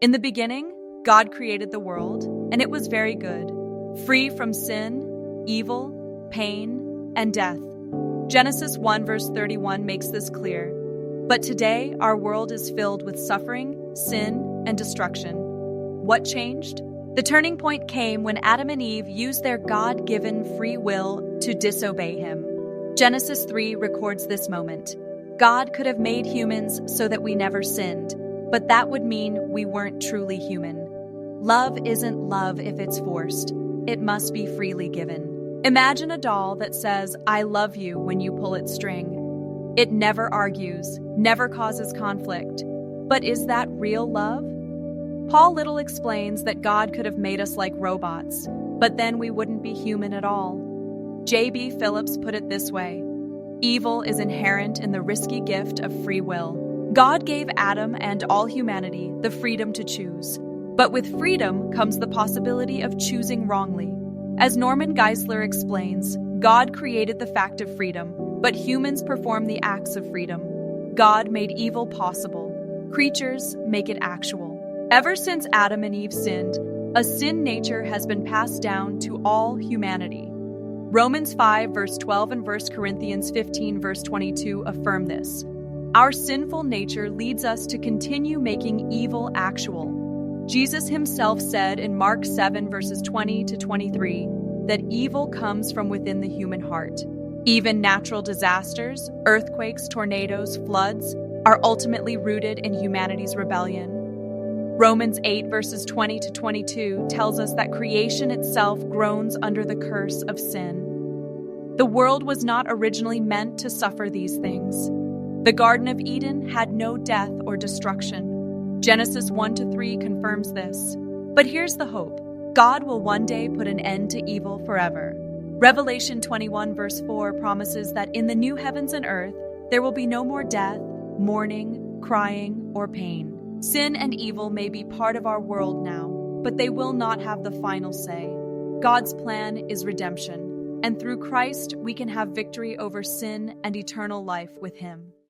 In the beginning, God created the world, and it was very good, free from sin, evil, pain, and death. Genesis 1 verse 31 makes this clear. But today, our world is filled with suffering, sin, and destruction. What changed? The turning point came when Adam and Eve used their God-given free will to disobey Him. Genesis 3 records this moment. God could have made humans so that we never sinned, but that would mean we weren't truly human. Love isn't love if it's forced. It must be freely given. Imagine a doll that says, "I love you" when you pull its string. It never argues, never causes conflict. But is that real love? Paul Little explains that God could have made us like robots, but then we wouldn't be human at all. J.B. Phillips put it this way: evil is inherent in the risky gift of free will. God gave Adam and all humanity the freedom to choose. But with freedom comes the possibility of choosing wrongly. As Norman Geisler explains, God created the fact of freedom, but humans perform the acts of freedom. God made evil possible. Creatures make it actual. Ever since Adam and Eve sinned, a sin nature has been passed down to all humanity. Romans 5 verse 12 and 1 Corinthians 15 verse 22 affirm this. Our sinful nature leads us to continue making evil actual. Jesus himself said in Mark 7 verses 20 to 23 that evil comes from within the human heart. Even natural disasters, earthquakes, tornadoes, floods, are ultimately rooted in humanity's rebellion. Romans 8 verses 20 to 22 tells us that creation itself groans under the curse of sin. The world was not originally meant to suffer these things. The Garden of Eden had no death or destruction. Genesis 1 to 3 confirms this. But here's the hope. God will one day put an end to evil forever. Revelation 21 verse 4 promises that in the new heavens and earth, there will be no more death, mourning, crying, or pain. Sin and evil may be part of our world now, but they will not have the final say. God's plan is redemption, and through Christ we can have victory over sin and eternal life with Him.